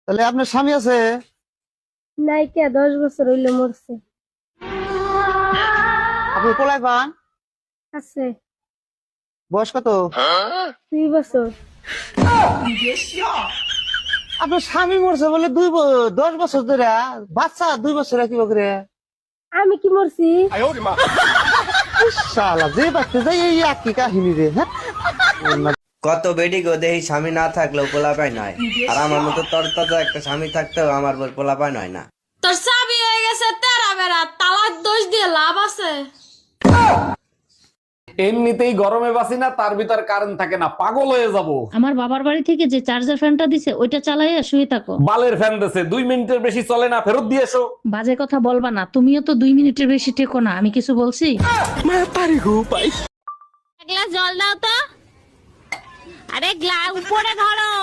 তাহলে আপনার স্বামী আছে? নাইকা 10 বছর হইলো মরছে। আপনি পোলায় পান? আছে বয়স কত? 2 বছর। আপনার স্বামী মরছে বলে 10 বছর ধরে, বাচ্চা 2 বছর কি বকরে? আমি কি মরছি? শালা যে বাচ্চা যাই এই একই কাহিনী রে। হ্যাঁ কত বেডি গো দেহি স্বামী না থাকলেও পোলাপাই নয়, আর আমার মতো তোর তো একটা স্বামী থাকতেও আমার বল পোলাপাই নয় না। তোর চাবি হয়ে গেছে তেরা বেড়া, তালাক দোষ দিয়ে লাভ আছে? এমনিতেই গরমে বাসি না, তার ভিতর কারেন্ট থাকে না, পাগল হয়ে যাব। আমার বাবার বাড়ি থেকে যে চার্জার ফ্যানটা দিছে ওইটা চালাইয়া শুয়ে থাকো। বালের ফ্যান দেছে, 2 মিনিটের বেশি চলে না, ফেরত দিয়ে এসো। বাজে কথা বলবা না, তুমিও তো 2 মিনিটের বেশি টেকো না। আমি কিছু বলছি? এক গ্লাস জল দাও তো। আরে গ্লাস উপরে ধরো,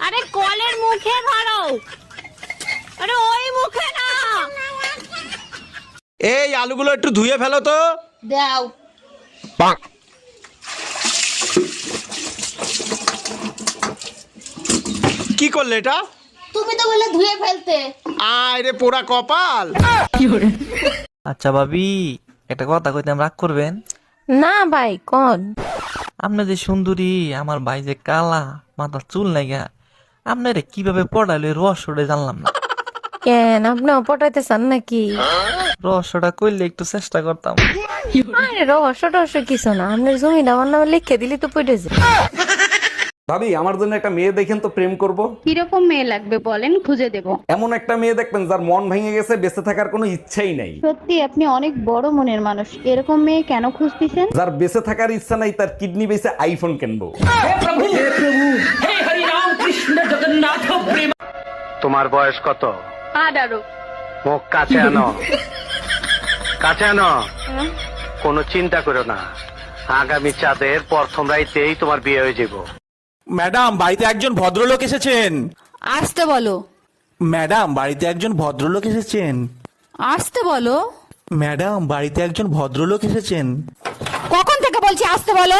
আরে কলের মুখে ধরো, আরে ওই মুখে না। এই আলুগুলো একটু ধুয়ে ফেলো তো। দাও। কি করলে এটা? তুমি তো বলে ধুয়ে ফেলতে। আয় রে পোড়া কপাল। আচ্ছা ভাবি, একটা কথা কইতাম, রাগ করবেন? না ভাই কোন? আপনি যে সুন্দরী, আমার ভাই যে কালা, মাথার চুল নাইগা, আপনারে কিভাবে পড়াইলে রহস্যটা জানলাম না। কেন আপনি পটাইতে চান নাকি? রহস্যটা কইলে একটু চেষ্টা করতাম। আরে রহস্য কিছু না, আপনার জমিটা আমার নামে লিখে দিলি তো পড়ে যায়। ভাবি, আমার জন্য একটা মেয়ে দেখেন তো, প্রেম করব। কিরকম মেয়ে লাগবে বলেন, খুঁজে দেব। এমন একটা মেয়ে দেখবেন যার মন ভেঙে গেছে, বেঁচে থাকার কোনো ইচ্ছাই নাই। সত্যি আপনি অনেক বড় মনের মানুষ, এরকম মেয়ে কেন খুঁজতেছেন? যার বেঁচে থাকার ইচ্ছা নাই, তার কিডনি বেঁচে আইফোন কিনবো। তোমার বয়স কত? 18। মুখ কাছে আনো, কাছে আনো। কোনো চিন্তা করো না, আগামী চাঁদের প্রথম রাইতেই তোমার বিয়ে হয়ে যাব। ম্যাডাম, বাড়িতে একজন ভদ্রলোক এসেছেন। আসতে বলো। ম্যাডাম, বাড়িতে একজন ভদ্রলোক এসেছেন। আসতে বলো। ম্যাডাম, বাড়িতে একজন ভদ্রলোক এসেছেন। কখন থেকে বলছি আসতে বলো?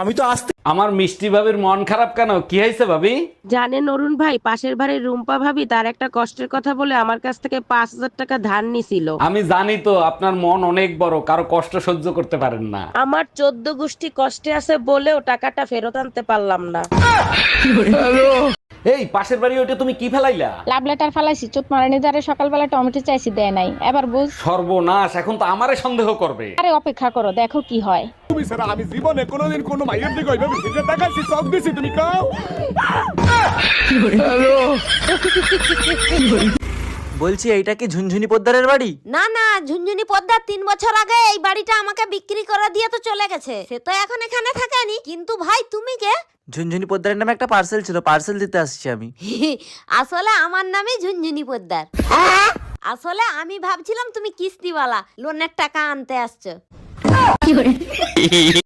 আমি তো আসতে। আমার মিষ্টি ভাবির মন খারাপ কেন? কি হয়েছে ভাবি? জানেন অরুণ ভাই, পাশের বাড়ির রুম্পা ভাবি তার একটা কষ্টের কথা বলে আমার কাছ থেকে 5,000 টাকা ধার নিছিল। আমি জানি তো আপনার মন অনেক বড়, কারো কষ্ট সহ্য করতে পারেন না। আমার 14 গোষ্ঠী কষ্টে আছে বলেও টাকাটা ফেরত আনতে পারলাম না। এই পাশের বাড়ি ওইটা তুমি কি ফেলাইলা? লাভ লেটার ফালাইছি, চোট মারানি যারে সকালবেলা টমেটো চাইছি দেয় নাই, এবার বুঝ। সর্বনাশ, এখন তো আমারে সন্দেহ করবে। আরে অপেক্ষা করো, দেখো কি হয়। আমি জীবনে কোনোদিন কোনো মাইয়ের দিকে ওইভাবে ফিরে তাকাইছি, সব দিছি, তুমি কাও। বলছি, এইটা কি ঝুনঝুনি পোদ্দারের বাড়ি? না না, ঝুনঝুনি পদ্মা 3 বছর আগে এই বাড়িটা আমাকে বিক্রি করে দিয়ে তো চলে গেছে। সে তো এখন এখানে থাকেনি। কিন্তু ভাই তুমি কে? ঝুনঝুনি পোদ্দারের নামে একটা পার্সেল ছিল, পার্সেল দিতে আসছি আমি। আসলে আমার নামই ঝুনঝুনি পদ্মার। আসলে আমি ভাবছিলাম তুমি কিস্তিওয়ালা, লোনের টাকা আনতে আসছো।